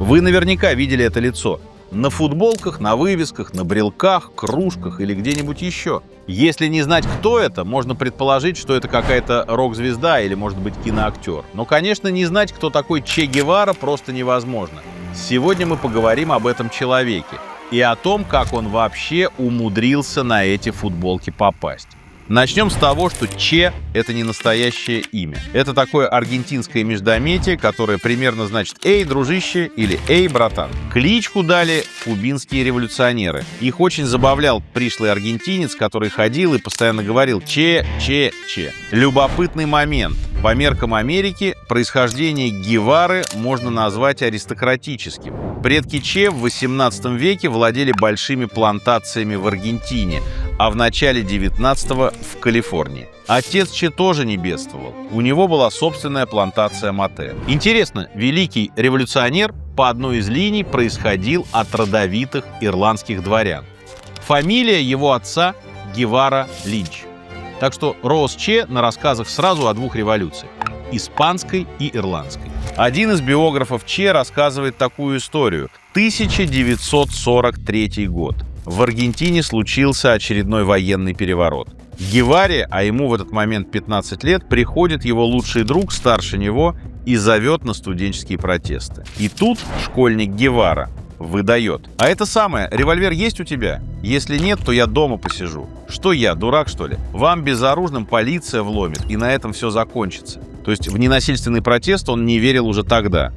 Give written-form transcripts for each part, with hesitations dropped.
Вы наверняка видели это лицо. На футболках, на вывесках, на брелках, кружках или где-нибудь еще. Если не знать, кто это, можно предположить, что это какая-то рок-звезда или, может быть, киноактер. Но, конечно, не знать, кто такой Че Гевара, просто невозможно. Сегодня мы поговорим об этом человеке и о том, как он вообще умудрился на эти футболки попасть. Начнем с того, что Че — это не настоящее имя. Это такое аргентинское междометие, которое примерно значит «Эй, дружище» или «Эй, братан». Кличку дали кубинские революционеры. Их очень забавлял пришлый аргентинец, который ходил и постоянно говорил «Че, Че, Че». Любопытный момент. По меркам Америки происхождение Гевары можно назвать аристократическим. Предки Че в XVIII веке владели большими плантациями в Аргентине, а в начале 19-го в Калифорнии. Отец Че тоже не бедствовал. У него была собственная плантация мате. Интересно, великий революционер по одной из линий происходил от родовитых ирландских дворян. Фамилия его отца — Гевара Линч. Так что рос Че на рассказах сразу о двух революциях – испанской и ирландской. Один из биографов Че рассказывает такую историю. 1943 год. В Аргентине случился очередной военный переворот. К Геваре, а ему в этот момент 15 лет, приходит его лучший друг, старше него, и зовет на студенческие протесты. И тут школьник Гевара выдает: «А это самое, револьвер есть у тебя? Если нет, то я дома посижу». Что я, дурак, что ли? Вам безоружным полиция вломит, и на этом все закончится. То есть в ненасильственный протест он не верил уже тогда.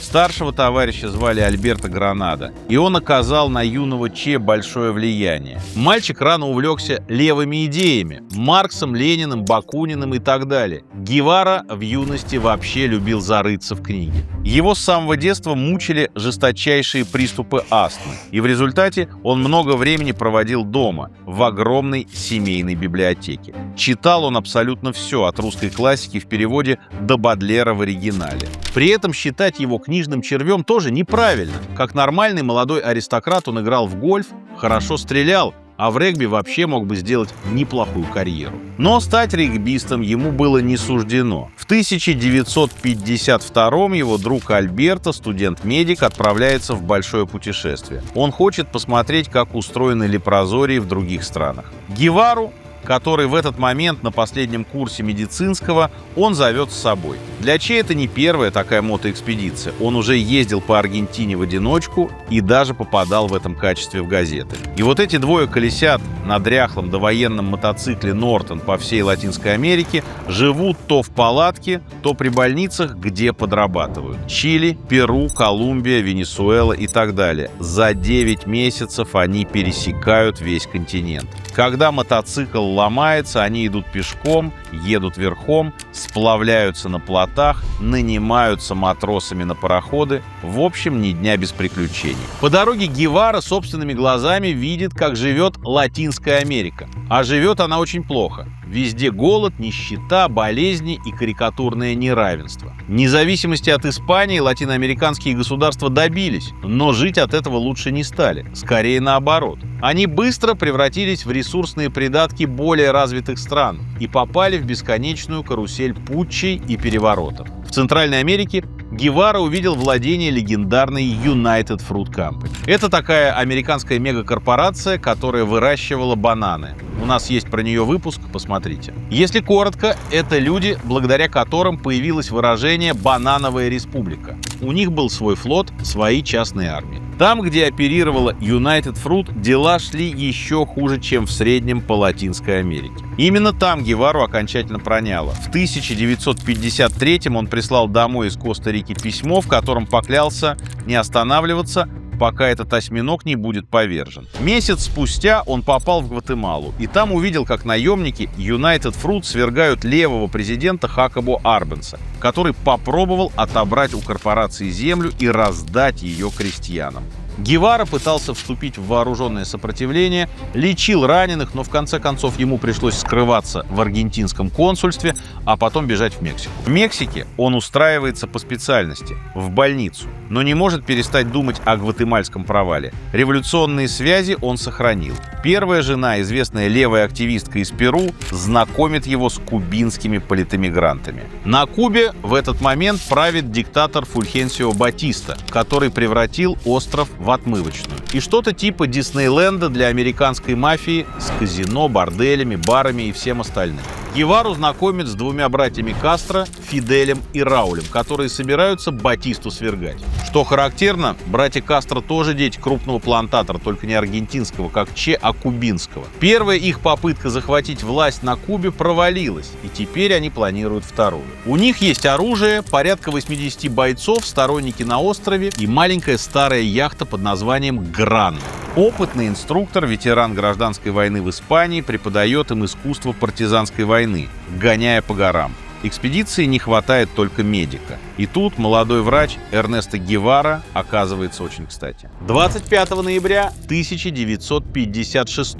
Старшего товарища звали Альберто Гранада, и он оказал на юного Че большое влияние. Мальчик рано увлекся левыми идеями – Марксом, Лениным, Бакуниным и так далее. Гевара в юности вообще любил зарыться в книги. Его с самого детства мучили жесточайшие приступы астмы, и в результате он много времени проводил дома, в огромной семейной библиотеке. Читал он абсолютно все, от русской классики в переводе до Бодлера в оригинале. При этом считать его книжным червем тоже неправильно. Как нормальный молодой аристократ он играл в гольф, хорошо стрелял, а в регби вообще мог бы сделать неплохую карьеру. Но стать регбистом ему было не суждено. В 1952-м его друг Альберто, студент-медик, отправляется в большое путешествие. Он хочет посмотреть, как устроены лепрозории в других странах. Гевару, который в этот момент на последнем курсе медицинского, он зовет с собой. Для Че это не первая такая мотоэкспедиция. Он уже ездил по Аргентине в одиночку и даже попадал в этом качестве в газеты. И вот эти двое колесят на дряхлом довоенном мотоцикле «Нортон» по всей Латинской Америке, живут то в палатке, то при больницах, где подрабатывают. Чили, Перу, Колумбия, Венесуэла и так далее. За 9 месяцев они пересекают весь континент. Когда мотоцикл ломается, они идут пешком, едут верхом, сплавляются на плотах, нанимаются матросами на пароходы. В общем, ни дня без приключений. По дороге Гевара собственными глазами видит, как живет Латинская Америка. А живет она очень плохо. Везде голод, нищета, болезни и карикатурное неравенство. Независимости от Испании латиноамериканские государства добились, но жить от этого лучше не стали. Скорее наоборот. Они быстро превратились в ресурсные придатки более развитых стран и попали в бесконечную карусель путчей и переворотов. В Центральной Америке Гевара увидел владение легендарной United Fruit Company. Это такая американская мегакорпорация, которая выращивала бананы. У нас есть про нее выпуск, посмотрите. Если коротко, это люди, благодаря которым появилось выражение «банановая республика». У них был свой флот, свои частные армии. Там, где оперировала United Fruit, дела шли еще хуже, чем в среднем по Латинской Америке. Именно там Гевару окончательно проняло. В 1953-м он прислал домой из Коста-Рики письмо, в котором поклялся не останавливаться, пока этот осьминог не будет повержен. Месяц спустя он попал в Гватемалу, и там увидел, как наемники United Fruit свергают левого президента Хакобо Арбенса, который попробовал отобрать у корпорации землю и раздать ее крестьянам. Гевара пытался вступить в вооруженное сопротивление, лечил раненых, но в конце концов ему пришлось скрываться в аргентинском консульстве, а потом бежать в Мексику. В Мексике он устраивается по специальности – в больницу, но не может перестать думать о гватемальском провале. Революционные связи он сохранил. Первая жена, известная левая активистка из Перу, знакомит его с кубинскими политэмигрантами. На Кубе в этот момент правит диктатор Фульхенсио Батиста, который превратил остров в отмывочную. И что-то типа Диснейленда для американской мафии с казино, борделями, барами и всем остальным. Гевару знакомят с двумя братьями Кастро, Фиделем и Раулем, которые собираются Батисту свергать. Что характерно, братья Кастро тоже дети крупного плантатора, только не аргентинского, как Че, а кубинского. Первая их попытка захватить власть на Кубе провалилась, и теперь они планируют вторую. У них есть оружие, порядка 80 бойцов, сторонники на острове и маленькая старая яхта под названием «Гранма». Опытный инструктор, ветеран гражданской войны в Испании, преподает им искусство партизанской войны, гоняя по горам. Экспедиции не хватает только медика. И тут молодой врач Эрнесто Гевара оказывается очень кстати. 25 ноября 1956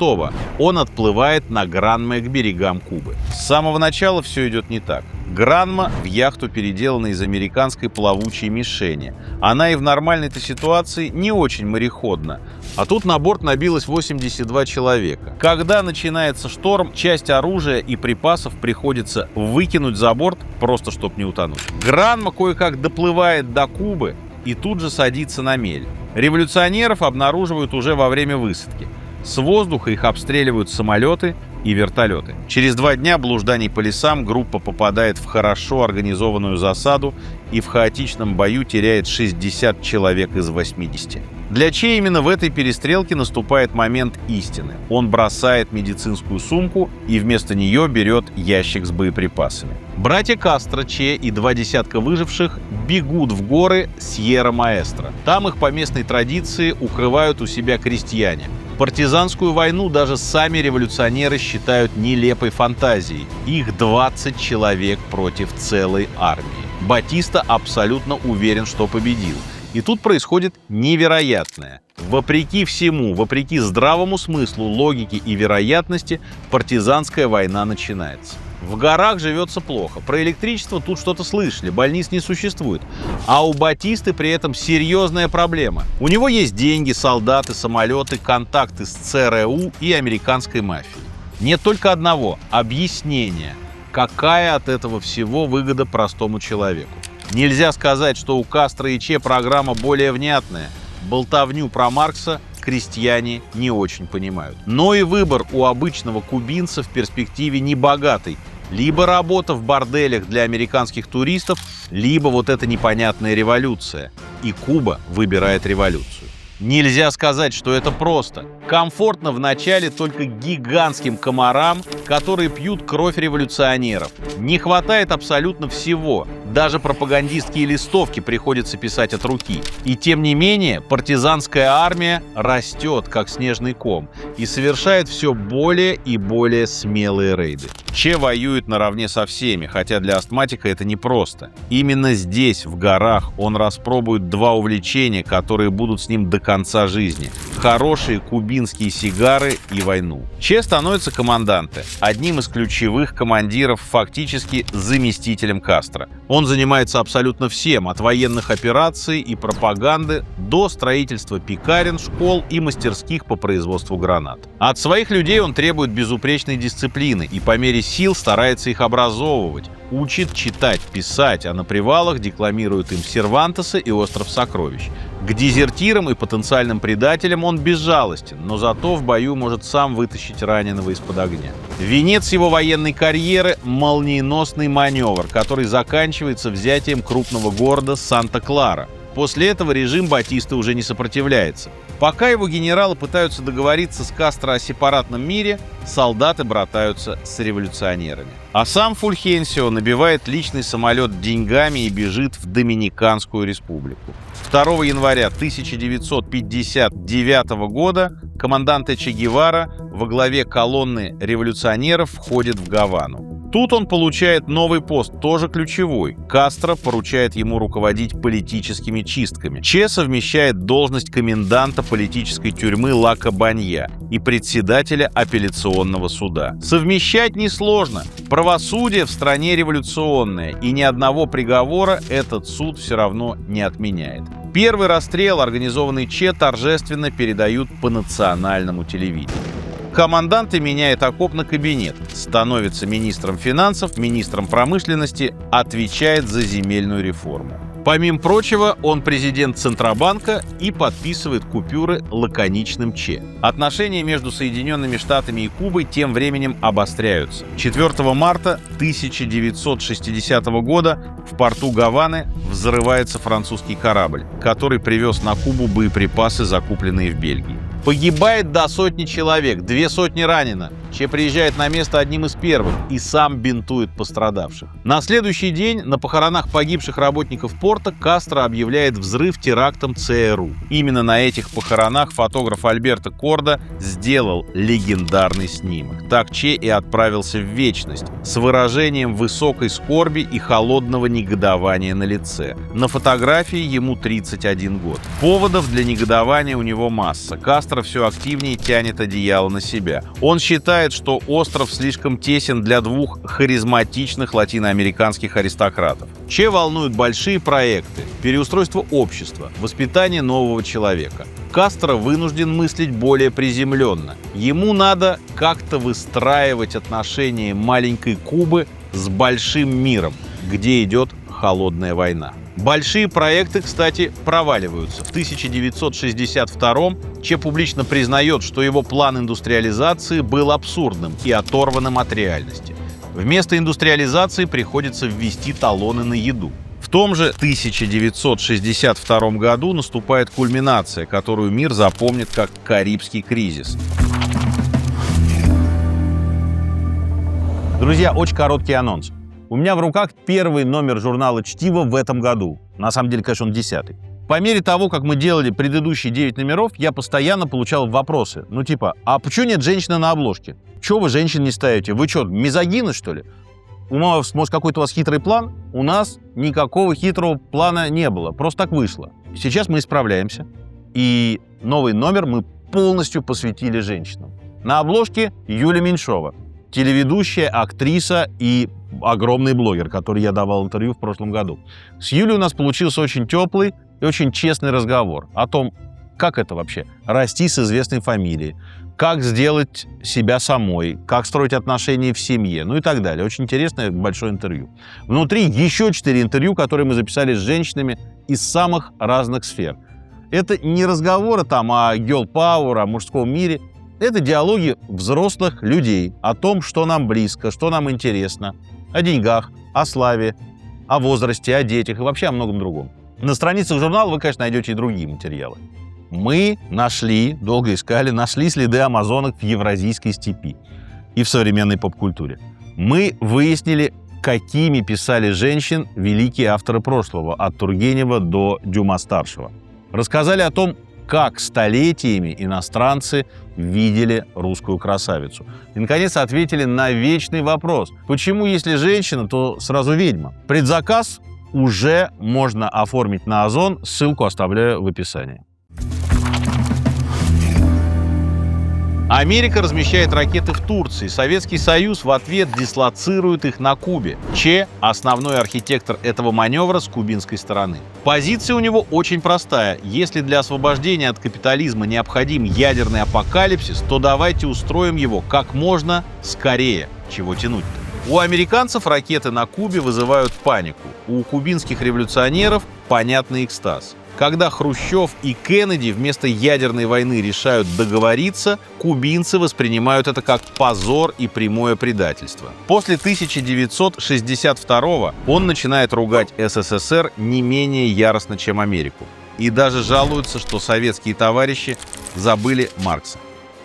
он отплывает на Гранме к берегам Кубы. С самого начала все идет не так. Гранма в яхту переделана из американской плавучей мишени. Она и в нормальной-то ситуации не очень мореходна. А тут на борт набилось 82 человека. Когда начинается шторм, часть оружия и припасов приходится выкинуть за борт, просто чтобы не утонуть. Гранма кое-как доплывает до Кубы и тут же садится на мель. Революционеров обнаруживают уже во время высадки. С воздуха их обстреливают самолеты и вертолеты. Через 2 дня блужданий по лесам группа попадает в хорошо организованную засаду и в хаотичном бою теряет 60 человек из 80. Для Че именно в этой перестрелке наступает момент истины. Он бросает медицинскую сумку и вместо нее берет ящик с боеприпасами. Братья Кастро, Че и 2 десятка выживших бегут в горы Сьерра-Маэстро. Там их по местной традиции укрывают у себя крестьяне. Партизанскую войну даже сами революционеры считают нелепой фантазией. Их 20 человек против целой армии. Батиста абсолютно уверен, что победил. И тут происходит невероятное. Вопреки всему, вопреки здравому смыслу, логике и вероятности, партизанская война начинается. В горах живется плохо. Про электричество тут что-то слышали, больниц не существует. А у Батисты при этом серьезная проблема. У него есть деньги, солдаты, самолеты, контакты с ЦРУ и американской мафией. Нет только одного – объяснения. Какая от этого всего выгода простому человеку? Нельзя сказать, что у Кастро и Че программа более внятная. Болтовню про Маркса крестьяне не очень понимают. Но и выбор у обычного кубинца в перспективе небогатый. Либо работа в борделях для американских туристов, либо вот эта непонятная революция. И Куба выбирает революцию. Нельзя сказать, что это просто. Комфортно вначале только гигантским комарам, которые пьют кровь революционеров. Не хватает абсолютно всего. Даже пропагандистские листовки приходится писать от руки. И тем не менее, партизанская армия растет, как снежный ком, и совершает все более и более смелые рейды. Че воюет наравне со всеми, хотя для астматика это непросто. Именно здесь, в горах, он распробует 2 увлечения, которые будут с ним до конца жизни. Хорошие кубинские сигары и войну. Че становится командантом, одним из ключевых командиров, фактически заместителем Кастро. Он занимается абсолютно всем, от военных операций и пропаганды до строительства пекарен, школ и мастерских по производству гранат. От своих людей он требует безупречной дисциплины и по мере сил старается их образовывать. Учит читать, писать, а на привалах декламирует им Сервантеса и «Остров сокровищ». К дезертирам и потенциальным предателям он безжалостен, но зато в бою может сам вытащить раненого из-под огня. Венец его военной карьеры – молниеносный маневр, который заканчивается взятием крупного города Санта-Клара. После этого режим Батисты уже не сопротивляется. Пока его генералы пытаются договориться с Кастро о сепаратном мире, солдаты братаются с революционерами. А сам Фульхенсио набивает личный самолет деньгами и бежит в Доминиканскую республику. 2 января 1959 года командант Че Гевара во главе колонны революционеров входит в Гавану. Тут он получает новый пост, тоже ключевой. Кастро поручает ему руководить политическими чистками. Че совмещает должность коменданта политической тюрьмы Ла Кабанья и председателя апелляционного суда. Совмещать несложно. Правосудие в стране революционное, и ни одного приговора этот суд все равно не отменяет. Первый расстрел, организованный Че, торжественно передают по национальному телевидению. Командант меняет окоп на кабинет, становится министром финансов, министром промышленности, отвечает за земельную реформу. Помимо прочего, он президент Центробанка и подписывает купюры лаконичным Че. Отношения между Соединенными Штатами и Кубой тем временем обостряются. 4 марта 1960 года в порту Гаваны взрывается французский корабль, который привез на Кубу боеприпасы, закупленные в Бельгии. Погибает до сотни человек, 200 ранено. Че приезжает на место одним из первых и сам бинтует пострадавших. На следующий день на похоронах погибших работников порта Кастро объявляет взрыв терактом ЦРУ. Именно на этих похоронах фотограф Альберто Кордо сделал легендарный снимок. Так Че и отправился в вечность с выражением высокой скорби и холодного негодования на лице. На фотографии ему 31 год. Поводов для негодования у него масса. Кастро все активнее тянет одеяло на себя. Он считает, что остров слишком тесен для двух харизматичных латиноамериканских аристократов. Че волнуют большие проекты, переустройство общества, воспитание нового человека. Кастро вынужден мыслить более приземленно. Ему надо как-то выстраивать отношения маленькой Кубы с большим миром, где идет холодная война. Большие проекты, кстати, проваливаются. В 1962-м Че публично признает, что его план индустриализации был абсурдным и оторванным от реальности. Вместо индустриализации приходится ввести талоны на еду. В том же 1962 году наступает кульминация, которую мир запомнит как Карибский кризис. Друзья, очень короткий анонс. У меня в руках первый номер журнала «Чтиво» в этом году. На самом деле, конечно, он 10-й. По мере того, как мы делали предыдущие 9 номеров, я постоянно получал вопросы. Ну типа, а почему нет женщины на обложке? Чего вы женщин не ставите? Вы что, мизогины, что ли? Может, какой-то у вас хитрый план? У нас никакого хитрого плана не было. Просто так вышло. Сейчас мы исправляемся. И новый номер мы полностью посвятили женщинам. На обложке Юлия Меньшова. Телеведущая, актриса и огромный блогер, который я давал интервью в прошлом году. С Юлей у нас получился очень теплый и очень честный разговор о том, как это вообще расти с известной фамилией, как сделать себя самой, как строить отношения в семье, ну и так далее. Очень интересное большое интервью. Внутри еще 4 интервью, которые мы записали с женщинами из самых разных сфер. Это не разговоры там о girl power, о мужском мире. Это диалоги взрослых людей о том, что нам близко, что нам интересно, о деньгах, о славе, о возрасте, о детях и вообще о многом другом. На страницах журнала вы, конечно, найдете и другие материалы. Мы долго искали, нашли следы амазонок в евразийской степи и в современной поп-культуре. Мы выяснили, какими писали женщин великие авторы прошлого, от Тургенева до Дюма-старшего. Рассказали о том, как столетиями иностранцы видели русскую красавицу. И, наконец, ответили на вечный вопрос. Почему, если женщина, то сразу ведьма? Предзаказ уже можно оформить на Озон. Ссылку оставляю в описании. Америка размещает ракеты в Турции. Советский Союз в ответ дислоцирует их на Кубе. Че – основной архитектор этого маневра с кубинской стороны. Позиция у него очень простая. Если для освобождения от капитализма необходим ядерный апокалипсис, то давайте устроим его как можно скорее. Чего тянуть-то? У американцев ракеты на Кубе вызывают панику. У кубинских революционеров – понятный экстаз. Когда Хрущев и Кеннеди вместо ядерной войны решают договориться, кубинцы воспринимают это как позор и прямое предательство. После 1962-го он начинает ругать СССР не менее яростно, чем Америку. И даже жалуется, что советские товарищи забыли Маркса.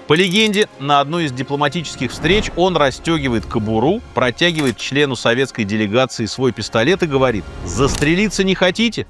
По легенде, на одной из дипломатических встреч он расстегивает кобуру, протягивает члену советской делегации свой пистолет и говорит: «Застрелиться не хотите?»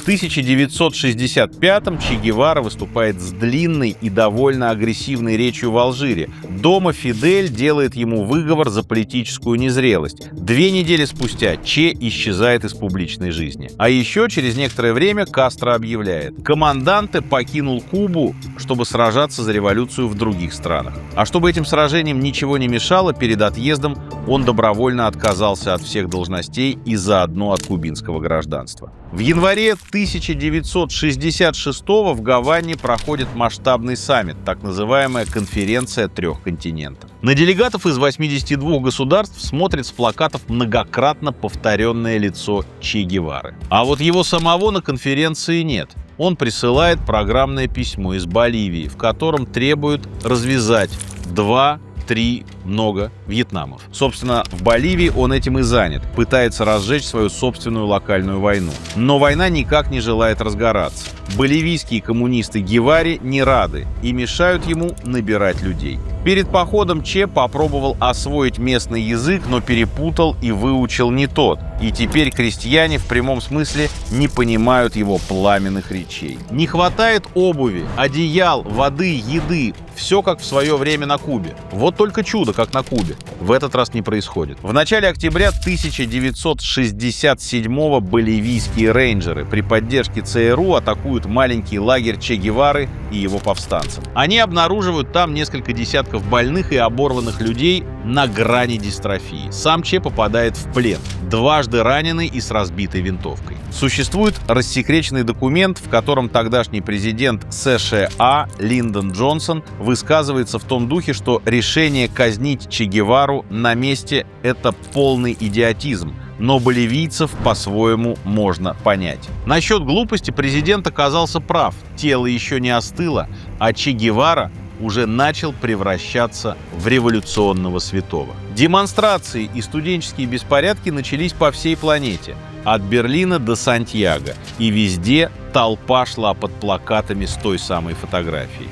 В 1965-м Че Гевара выступает с длинной и довольно агрессивной речью в Алжире. Дома Фидель делает ему выговор за политическую незрелость. 2 недели спустя Че исчезает из публичной жизни. А еще через некоторое время Кастро объявляет: команданте покинул Кубу, чтобы сражаться за революцию в других странах. А чтобы этим сражениям ничего не мешало, перед отъездом он добровольно отказался от всех должностей и заодно от кубинского гражданства. В январе 1966 в Гаване проходит масштабный саммит, так называемая конференция 3 континентов. На делегатов из 82 государств смотрит с плакатов многократно повторенное лицо Че Гевары. А вот его самого на конференции нет. Он присылает программное письмо из Боливии, в котором требует развязать 2-3 много Вьетнамов. Собственно, в Боливии он этим и занят, пытается разжечь свою собственную локальную войну. Но война никак не желает разгораться. Боливийские коммунисты Геваре не рады и мешают ему набирать людей. Перед походом Че попробовал освоить местный язык, но перепутал и выучил не тот. И теперь крестьяне в прямом смысле не понимают его пламенных речей. Не хватает обуви, одеял, воды, еды. Все как в свое время на Кубе. Вот только чудо, как на Кубе, в этот раз не происходит. В начале октября 1967-го боливийские рейнджеры при поддержке ЦРУ атакуют маленький лагерь Че Гевары и его повстанцев. Они обнаруживают там несколько десятков больных и оборванных людей на грани дистрофии. Сам Че попадает в плен, дважды раненый и с разбитой винтовкой. Существует рассекреченный документ, в котором тогдашний президент США Линдон Джонсон высказывается в том духе, что решение казнить Че Гевару на месте – это полный идиотизм, но боливийцев по-своему можно понять. Насчет глупости президент оказался прав. Тело еще не остыло, а Че Гевара уже начал превращаться в революционного святого. Демонстрации и студенческие беспорядки начались по всей планете, от Берлина до Сантьяго, и везде толпа шла под плакатами с той самой фотографией.